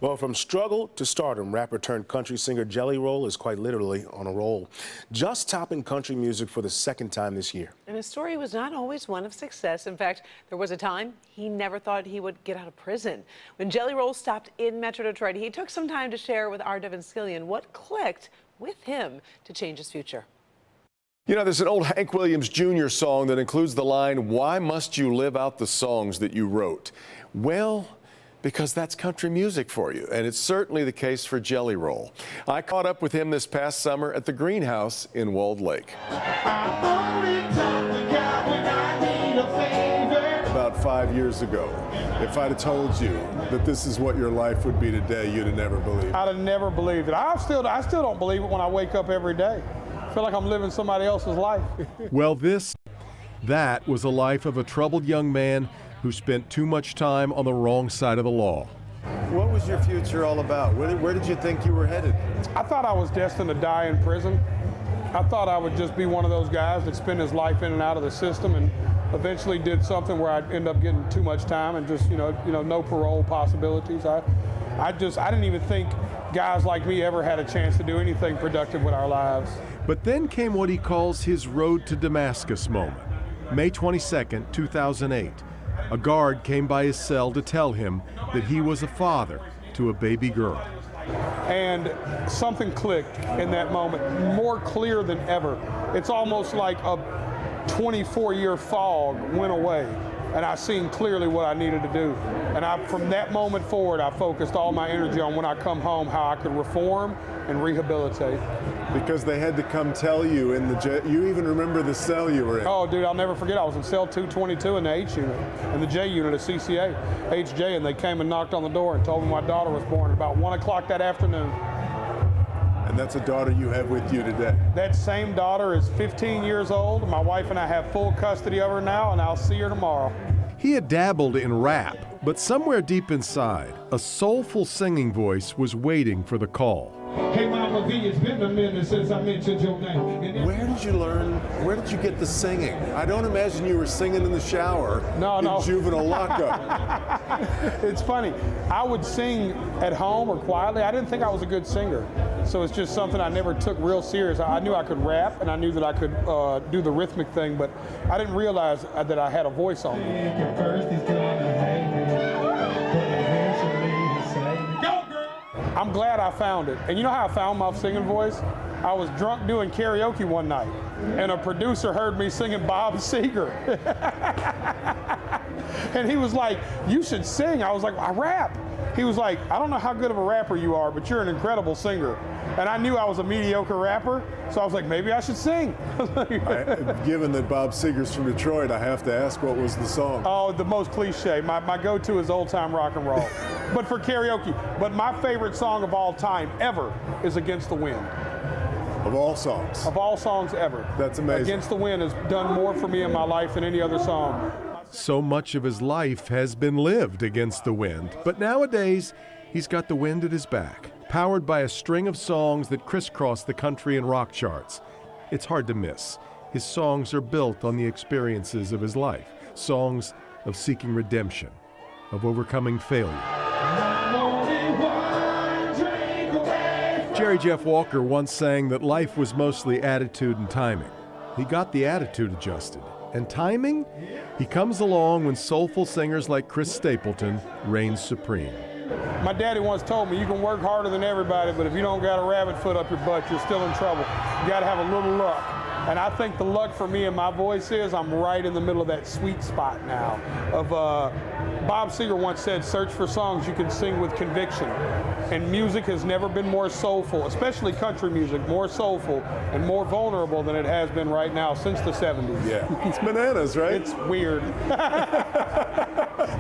Well, from struggle to stardom, rapper turned country singer Jelly Roll is quite literally on a roll, just topping country music for the second time this year. And his story was not always one of success. In fact, there was a time he never thought he would get out of prison. When Jelly Roll stopped in Metro Detroit, he took some time to share with our Devin Skillion what clicked with him to change his future. You know, there's an old Hank Williams Jr. song that includes the line, "Why must you live out the songs that you wrote?" Well, because that's country music for you, and it's certainly the case for Jelly Roll. I caught up with him this past summer at the Greenhouse in Walled Lake. About 5 years ago, if I'd have told you that this is what your life would be today, you'd have never believed it. I'd have never believed it. I still don't believe it when I wake up every day. I feel like I'm living somebody else's life. Well, that was a life of a troubled young man who spent too much time on the wrong side of the law. What was your future all about? Where did you think you were headed? I thought I was destined to die in prison. I thought I would just be one of those guys that spent his life in and out of the system and eventually did something where I'd end up getting too much time and just, no parole possibilities. I didn't even think guys like me ever had a chance to do anything productive with our lives. But then came what he calls his road to Damascus moment. May 22nd, 2008. A guard came by his cell to tell him that he was a father to a baby girl. And something clicked in that moment, more clear than ever. It's almost like a 24-year fog went away, and I seen clearly what I needed to do. And from that moment forward, I focused all my energy on when I come home, how I could reform and rehabilitate. Because they had to come tell you in the J. You even remember the cell you were in? Oh, dude, I'll never forget. I was in cell 222 in the H unit, in the J unit of CCA, HJ, and they came and knocked on the door and told me my daughter was born at about 1 o'clock that afternoon. And that's a daughter you have with you today? That same daughter is 15 years old. My wife and I have full custody of her now, and I'll see her tomorrow. He had dabbled in rap, but somewhere deep inside, a soulful singing voice was waiting for the call. Hey, Mama V, it's been a minute since I mentioned your name. Where did you learn, where did you get the singing? I don't imagine you were singing in the shower in juvenile lockup. It's funny. I would sing at home or quietly. I didn't think I was a good singer. So it's just something I never took real serious. I knew I could rap and I knew that I could do the rhythmic thing, but I didn't realize that I had a voice on me. I'm glad I found it. And you know how I found my singing voice? I was drunk doing karaoke one night, and a producer heard me singing Bob Seger. And he was like, "You should sing." I was like, "I rap." He was like, "I don't know how good of a rapper you are, but you're an incredible singer." And I knew I was a mediocre rapper, so I was like, maybe I should sing. Given that Bob Seger's from Detroit, I have to ask, what was the song? Oh, the most cliche. My go-to is old time rock and roll. But for karaoke. But my favorite song of all time, ever, is Against the Wind. Of all songs? Of all songs ever. That's amazing. Against the Wind has done more for me in my life than any other song. So much of his life has been lived against the wind, but nowadays he's got the wind at his back, powered by a string of songs that crisscross the country and rock charts. It's hard to miss. His songs are built on the experiences of his life, songs of seeking redemption, of overcoming failure. Jerry Jeff Walker once sang that life was mostly attitude and timing. He got the attitude adjusted. And timing? He comes along when soulful singers like Chris Stapleton reign supreme. My daddy once told me, you can work harder than everybody, but if you don't got a rabbit foot up your butt, you're still in trouble. You got to have a little luck. And I think the luck for me and my voice is I'm right in the middle of that sweet spot now. Bob Seger once said, search for songs you can sing with conviction. And music has never been more soulful, especially country music, more soulful and more vulnerable than it has been right now since the 70s. Yeah, it's bananas, right? It's weird.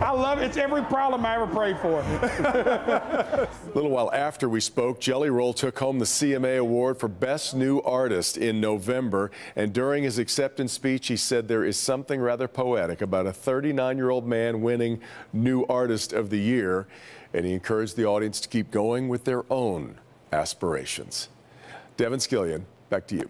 I love it. It's every problem I ever prayed for. A little while after we spoke, Jelly Roll took home the CMA Award for Best New Artist in November. And during his acceptance speech, he said there is something rather poetic about a 39-year-old man winning New Artist of the Year. And he encouraged the audience to keep going with their own aspirations. Devin Skillion, back to you.